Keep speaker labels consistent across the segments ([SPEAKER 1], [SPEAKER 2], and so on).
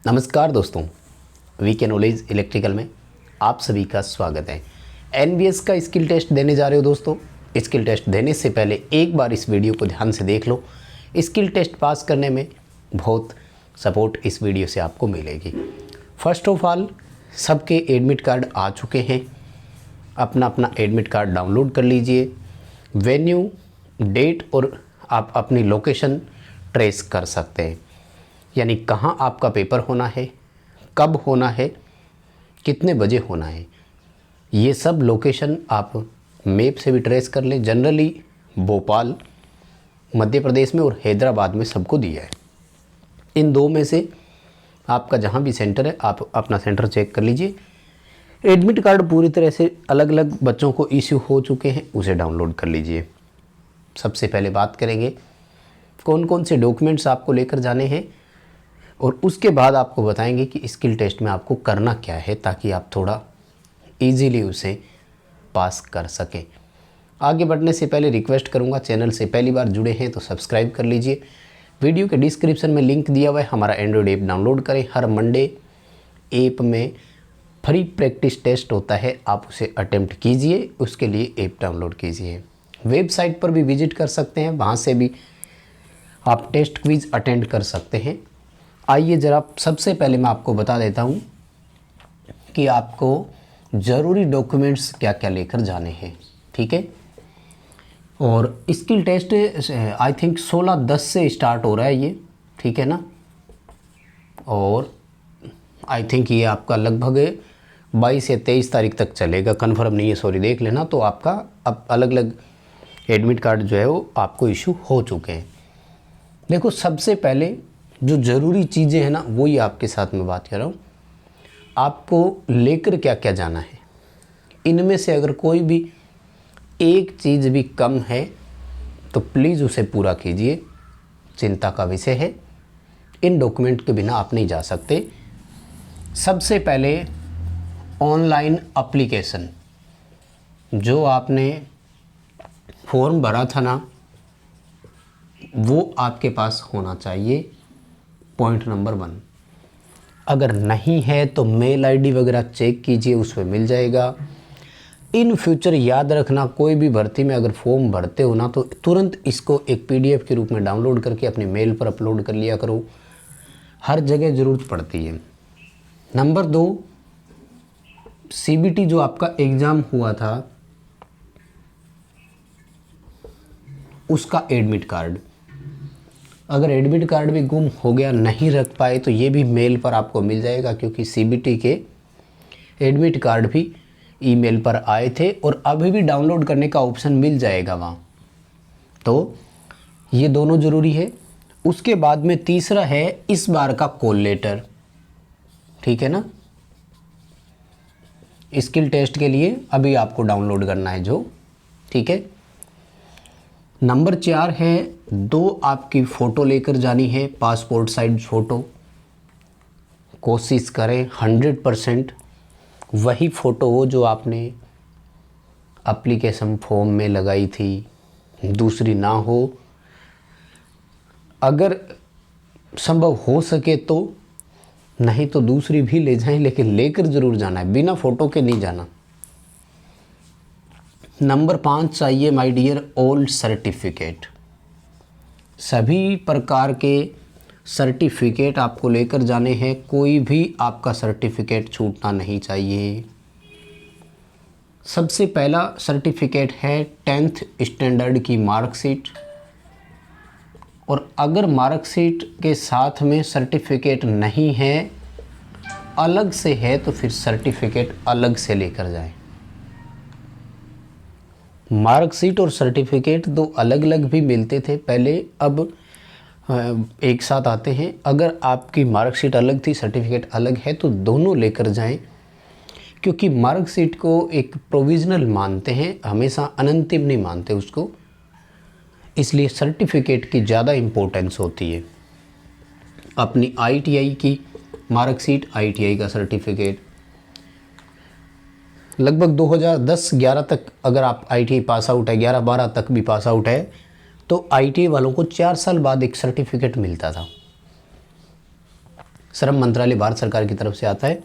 [SPEAKER 1] नमस्कार दोस्तों, VK knowledge electrical में आप सभी का स्वागत है। एनबीएस का स्किल टेस्ट देने जा रहे हो दोस्तों। स्किल टेस्ट देने से पहले एक बार इस वीडियो को ध्यान से देख लो। स्किल टेस्ट पास करने में बहुत सपोर्ट इस वीडियो से आपको मिलेगी। फर्स्ट ऑफ ऑल, सबके एडमिट कार्ड आ चुके हैं। अपना अपना एडमिट कार्ड डाउनलोड कर लीजिए। वेन्यू, डेट और आप अपनी लोकेशन ट्रेस कर सकते हैं, यानी कहाँ आपका पेपर होना है, कब होना है, कितने बजे होना है, ये सब लोकेशन आप मैप से भी ट्रेस कर लें। जनरली भोपाल मध्य प्रदेश में और हैदराबाद में सबको दिया है। इन दो में से आपका जहाँ भी सेंटर है आप अपना सेंटर चेक कर लीजिए। एडमिट कार्ड पूरी तरह से अलग अलग बच्चों को इश्यू हो चुके हैं, उसे डाउनलोड कर लीजिए। सबसे पहले बात करेंगे कौन कौन से डॉक्यूमेंट्स आपको लेकर जाने हैं और उसके बाद आपको बताएंगे कि स्किल टेस्ट में आपको करना क्या है ताकि आप थोड़ा इजीली उसे पास कर सकें। आगे बढ़ने से पहले रिक्वेस्ट करूंगा, चैनल से पहली बार जुड़े हैं तो सब्सक्राइब कर लीजिए। वीडियो के डिस्क्रिप्शन में लिंक दिया हुआ है, हमारा एंड्रॉयड ऐप डाउनलोड करें। हर मंडे ऐप में फ्री प्रैक्टिस टेस्ट होता है, आप उसे अटेम्प्ट कीजिए। उसके लिए ऐप डाउनलोड कीजिए। वेबसाइट पर भी विजिट कर सकते हैं, वहाँ से भी आप टेस्ट क्विज़ अटेंड कर सकते हैं। आइए ज़रा सबसे पहले मैं आपको बता देता हूँ कि आपको ज़रूरी डॉक्यूमेंट्स क्या क्या लेकर जाने हैं, ठीक है। और स्किल टेस्ट आई थिंक 16/10 से स्टार्ट हो रहा है ये, ठीक है ना। और आई थिंक ये आपका लगभग 22 या 23 तारीख तक चलेगा, कंफर्म नहीं है, सॉरी, देख लेना। तो आपका अब अलग अलग एडमिट कार्ड जो है वो आपको इशू हो चुके हैं। देखो, सबसे पहले जो ज़रूरी चीज़ें हैं ना, वही आपके साथ में बात कर रहा हूँ। आपको लेकर क्या क्या जाना है, इनमें से अगर कोई भी एक चीज़ भी कम है तो प्लीज़ उसे पूरा कीजिए, चिंता का विषय है। इन डॉक्यूमेंट के बिना आप नहीं जा सकते। सबसे पहले ऑनलाइन एप्लीकेशन, जो आपने फॉर्म भरा था ना, वो आपके पास होना चाहिए। Point number 1। अगर नहीं है तो मेल आईडी वगैरह चेक कीजिए, उसमें मिल जाएगा। इन फ्यूचर याद रखना, कोई भी भर्ती में अगर फॉर्म भरते हो ना तो तुरंत इसको एक पीडीएफ के रूप में डाउनलोड करके अपने मेल पर अपलोड कर लिया करो, हर जगह ज़रूरत पड़ती है। नंबर 2, सीबीटी जो आपका एग्ज़ाम हुआ था उसका एडमिट कार्ड, अगर एडमिट कार्ड भी गुम हो गया, नहीं रख पाए, तो ये भी मेल पर आपको मिल जाएगा, क्योंकि सीबीटी के एडमिट कार्ड भी ईमेल पर आए थे और अभी भी डाउनलोड करने का ऑप्शन मिल जाएगा वहाँ। तो ये दोनों ज़रूरी है। उसके बाद में तीसरा है इस बार का कॉल लेटर, ठीक है ना। स्किल टेस्ट के लिए अभी आपको डाउनलोड करना है जो, ठीक है। नंबर 4 है 2 आपकी फ़ोटो लेकर जानी है, पासपोर्ट साइज फ़ोटो। कोशिश करें 100% वही फ़ोटो हो जो आपने एप्लीकेशन फॉर्म में लगाई थी, दूसरी ना हो। अगर संभव हो सके तो, नहीं तो दूसरी भी ले जाएं, लेकिन लेकर ज़रूर जाना है, बिना फ़ोटो के नहीं जाना। नंबर 5 चाहिए माय डियर ओल्ड सर्टिफिकेट। सभी प्रकार के सर्टिफिकेट आपको लेकर जाने हैं, कोई भी आपका सर्टिफिकेट छूटना नहीं चाहिए। सबसे पहला सर्टिफिकेट है 10th स्टैंडर्ड की मार्कशीट, और अगर मार्कशीट के साथ में सर्टिफिकेट नहीं है, अलग से है, तो फिर सर्टिफिकेट अलग से लेकर जाएं। मार्कशीट और सर्टिफिकेट दो अलग अलग भी मिलते थे पहले, अब एक साथ आते हैं। अगर आपकी मार्कशीट अलग थी, सर्टिफिकेट अलग है, तो दोनों लेकर जाएं, क्योंकि मार्कशीट को एक प्रोविज़नल मानते हैं, हमेशा अनंतिम नहीं मानते उसको, इसलिए सर्टिफिकेट की ज़्यादा इम्पोर्टेंस होती है। अपनी आईटीआई की मार्कशीट, आईटीआई का सर्टिफिकेट, लगभग 2010-11 तक अगर आप आईटीआई पास आउट है, 11-12 तक भी पास आउट है, तो आईटीआई वालों को 4 साल बाद एक सर्टिफिकेट मिलता था। श्रम मंत्रालय भारत सरकार की तरफ से आता है।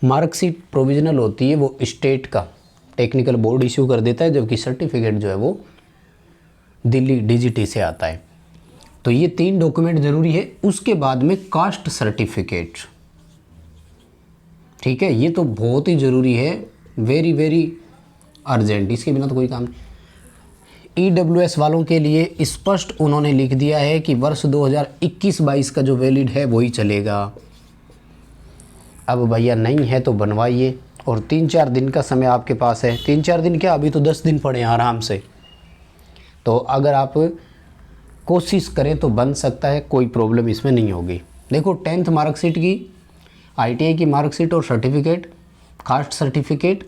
[SPEAKER 1] मार्कशीट प्रोविजनल होती है, वो स्टेट का टेक्निकल बोर्ड इश्यू कर देता है, जबकि सर्टिफिकेट जो है वो दिल्ली डीजीटी से आता है। तो ये 3 डॉक्यूमेंट ज़रूरी है। उसके बाद में कास्ट सर्टिफिकेट, ठीक है, ये तो बहुत ही ज़रूरी है, वेरी वेरी अर्जेंट, इसके बिना तो कोई काम नहीं। EWS वालों के लिए स्पष्ट उन्होंने लिख दिया है कि वर्ष 2021-22 का जो वैलिड है वही चलेगा। अब भैया नहीं है तो बनवाइए, और 3-4 दिन का समय आपके पास है। 3-4 दिन क्या, अभी तो 10 दिन पड़े हैं आराम से। तो अगर आप कोशिश करें तो बन सकता है, कोई प्रॉब्लम इसमें नहीं होगी। देखो 10th मार्कशीट की, ITI की मार्कशीट और सर्टिफिकेट, कास्ट सर्टिफिकेट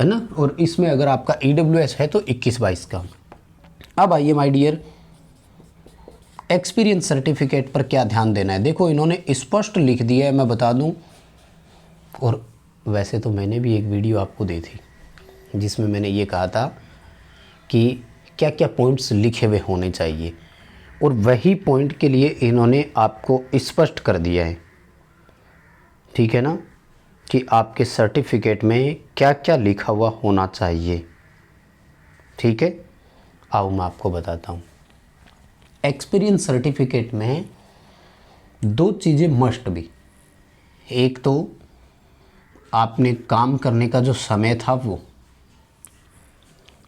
[SPEAKER 1] है ना, और इसमें अगर आपका EWS है तो 21-22 का। अब आइए माय डियर, एक्सपीरियंस सर्टिफिकेट पर क्या ध्यान देना है। देखो इन्होंने स्पष्ट लिख दिया है, मैं बता दूं, और वैसे तो मैंने भी एक वीडियो आपको दी थी जिसमें मैंने ये कहा था कि क्या क्या पॉइंट्स लिखे हुए होने चाहिए, और वही पॉइंट के लिए इन्होंने आपको स्पष्ट कर दिया है, ठीक है ना, कि आपके सर्टिफिकेट में क्या क्या लिखा हुआ होना चाहिए। ठीक है, आओ मैं आपको बताता हूँ। एक्सपीरियंस सर्टिफिकेट में 2 चीज़ें मस्ट भी। एक तो आपने काम करने का जो समय था वो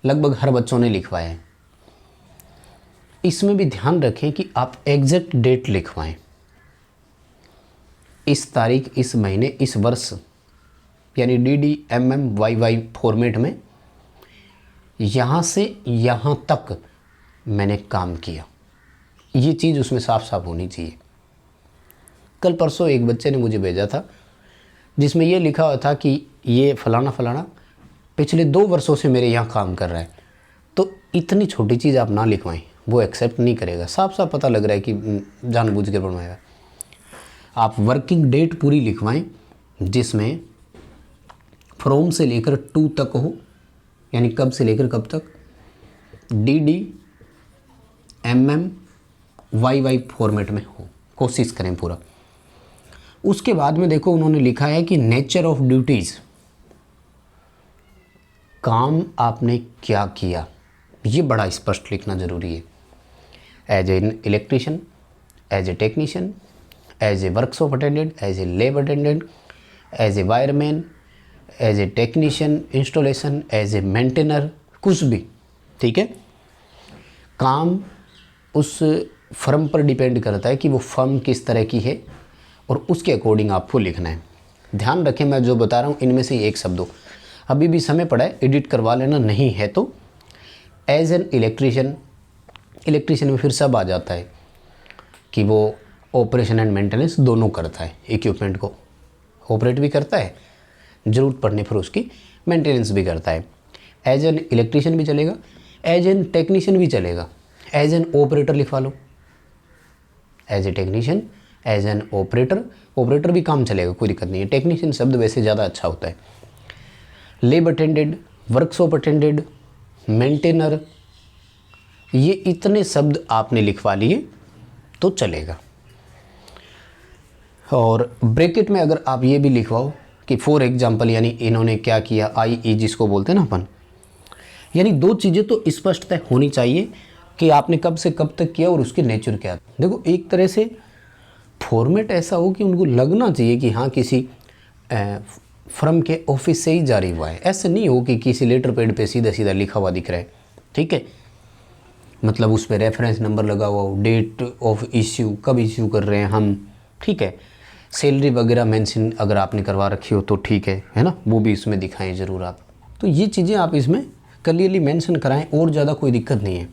[SPEAKER 1] लगभग हर बच्चों ने लिखवाया है। इसमें भी ध्यान रखें कि आप एग्जैक्ट डेट लिखवाएं, इस तारीख, इस महीने, इस वर्ष, यानी DDMMYY फॉर्मेट में यहाँ से यहाँ तक मैंने काम किया, ये चीज़ उसमें साफ साफ होनी चाहिए। कल परसों एक बच्चे ने मुझे भेजा था जिसमें ये लिखा हुआ था कि ये फलाना फलाना पिछले 2 वर्षों से मेरे यहाँ काम कर रहा है। तो इतनी छोटी चीज़ आप ना लिखवाएं, वो एक्सेप्ट नहीं करेगा। साफ साफ पता लग रहा है कि जानबूझ के बनवाएगा। आप वर्किंग डेट पूरी लिखवाएं जिसमें फ्रॉम से लेकर टू तक हो, यानी कब से लेकर कब तक, DDMMYY फॉर्मेट में हो, कोशिश करें पूरा। उसके बाद में देखो उन्होंने लिखा है कि नेचर ऑफ ड्यूटीज़, काम आपने क्या किया, ये बड़ा स्पष्ट लिखना ज़रूरी है। As an electrician, as a technician, as a workshop attendant, as a lab attendant, as a wireman, as a technician installation, as a maintainer, कुछ भी, ठीक है। काम उस फर्म पर डिपेंड करता है कि वो फर्म किस तरह की है, और उसके अकॉर्डिंग आपको लिखना है। ध्यान रखें मैं जो बता रहा हूँ इनमें से एक शब्द हो, अभी भी समय पड़ा है, एडिट करवा लेना, नहीं है तो एज एन इलेक्ट्रीशियन, इलेक्ट्रीशियन में फिर सब आ जाता है कि वो ऑपरेशन एंड मेंटेनेंस दोनों करता है, इक्विपमेंट को ऑपरेट भी करता है, ज़रूरत पड़ने पर उसकी मेंटेनेंस भी करता है। एज एन इलेक्ट्रीशियन भी चलेगा, एज एन टेक्नीशियन भी चलेगा, एज एन ऑपरेटर लिखवा लो, as a technician, as an operator, operator भी काम चलेगा, कोई दिक्कत नहीं है। टेक्नीशियन शब्द वैसे ज़्यादा अच्छा होता है। Lab attendant, workshop attendant, maintainer, ये इतने शब्द आपने लिखवा लिए तो चलेगा। और ब्रैकेट में अगर आप ये भी लिखवाओ कि फॉर एग्जाम्पल, यानी इन्होंने क्या किया, IE जिसको बोलते हैं ना अपन, यानी 2 चीज़ें तो स्पष्टता होनी चाहिए कि आपने कब से कब तक किया और उसके नेचर क्या। देखो एक तरह से फॉर्मेट ऐसा हो कि उनको लगना चाहिए कि हाँ किसी फर्म के ऑफिस से ही जारी हुआ है, ऐसे नहीं हो कि किसी लेटर पैड पे सीधा सीधा लिखा हुआ दिख रहा है, ठीक है। मतलब उस पर रेफरेंस नंबर लगा हुआ हो, डेट ऑफ इश्यू, कब इश्यू कर रहे हैं हम, ठीक है। सैलरी वगैरह मेंशन अगर आपने करवा रखी हो तो ठीक है ना, वो भी इसमें दिखाएं ज़रूर आप। तो ये चीज़ें आप इसमें क्लियरली मेंशन कराएं, और ज़्यादा कोई दिक्कत नहीं है।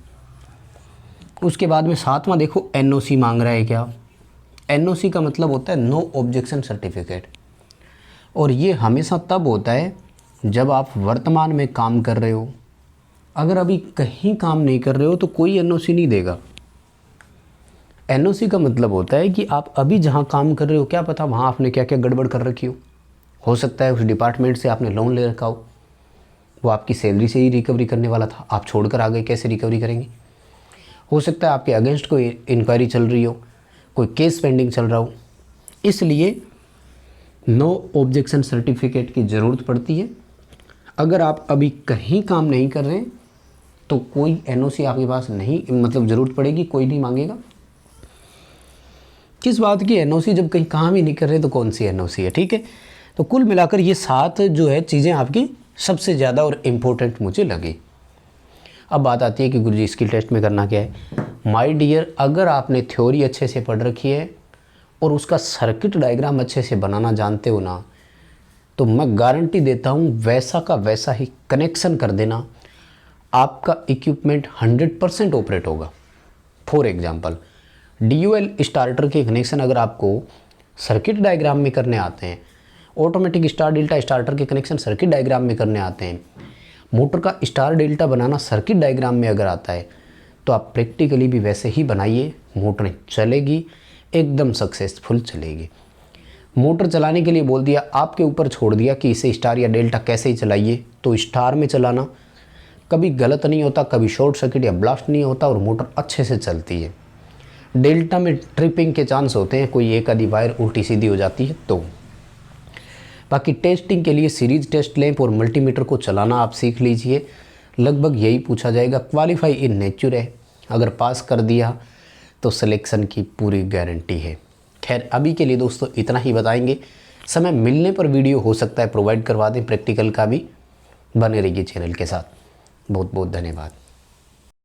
[SPEAKER 1] उसके बाद में 7वां देखो NOC मांग रहा है। क्या NOC का मतलब होता है नो ऑब्जेक्शन सर्टिफिकेट, और ये हमेशा तब होता है जब आप वर्तमान में काम कर रहे हो। अगर अभी कहीं काम नहीं कर रहे हो तो कोई NOC नहीं देगा। NOC का मतलब होता है कि आप अभी जहाँ काम कर रहे हो, क्या पता वहाँ आपने क्या क्या गड़बड़ कर रखी हो सकता है उस डिपार्टमेंट से आपने लोन ले रखा हो, वो आपकी सैलरी से ही रिकवरी करने वाला था, आप छोड़कर आ गए, कैसे रिकवरी करेंगे। हो सकता है आपके अगेंस्ट कोई इंक्वायरी चल रही हो, कोई केस पेंडिंग चल रहा हो, इसलिए नो ऑब्जेक्शन सर्टिफिकेट की ज़रूरत पड़ती है। अगर आप अभी कहीं काम नहीं कर रहे हैं तो कोई एनओसी आपके पास नहीं, मतलब ज़रूरत पड़ेगी, कोई नहीं मांगेगा। किस बात की एनओसी, जब कहीं काम ही नहीं कर रहे तो कौन सी एनओसी है, ठीक है। तो कुल मिलाकर ये 7 जो है चीज़ें आपकी सबसे ज़्यादा और इम्पोर्टेंट मुझे लगी। अब बात आती है कि गुरुजी स्किल टेस्ट में करना क्या है। माय डियर, अगर आपने थ्योरी अच्छे से पढ़ रखी है और उसका सर्किट डायग्राम अच्छे से बनाना जानते हो ना, तो मैं गारंटी देता हूँ वैसा का वैसा ही कनेक्शन कर देना, आपका इक्विपमेंट 100% ऑपरेट होगा। फॉर एग्जांपल, DUL स्टार्टर के कनेक्शन अगर आपको सर्किट डायग्राम में करने आते हैं, ऑटोमेटिक स्टार डेल्टा स्टार्टर के कनेक्शन सर्किट डायग्राम में करने आते हैं, मोटर का स्टार डेल्टा बनाना सर्किट डायग्राम में अगर आता है, तो आप प्रैक्टिकली भी वैसे ही बनाइए, मोटर चलेगी, एकदम सक्सेसफुल चलेगी। मोटर चलाने के लिए बोल दिया, आपके ऊपर छोड़ दिया कि इसे स्टार या डेल्टा कैसे ही चलाइए, तो स्टार में चलाना, कभी गलत नहीं होता, कभी शॉर्ट सर्किट या ब्लास्ट नहीं होता और मोटर अच्छे से चलती है। डेल्टा में ट्रिपिंग के चांस होते हैं, कोई एक आधी वायर उल्टी सीधी हो जाती है। तो बाकी टेस्टिंग के लिए सीरीज टेस्ट लैंप और मल्टीमीटर को चलाना आप सीख लीजिए, लगभग यही पूछा जाएगा। क्वालिफाई इन नेचर है, अगर पास कर दिया तो सिलेक्शन की पूरी गारंटी है। खैर अभी के लिए दोस्तों इतना ही बताएंगे, समय मिलने पर वीडियो हो सकता है प्रोवाइड करवा दें प्रैक्टिकल का भी। बने रहिए चैनल के साथ। बहुत बहुत धन्यवाद।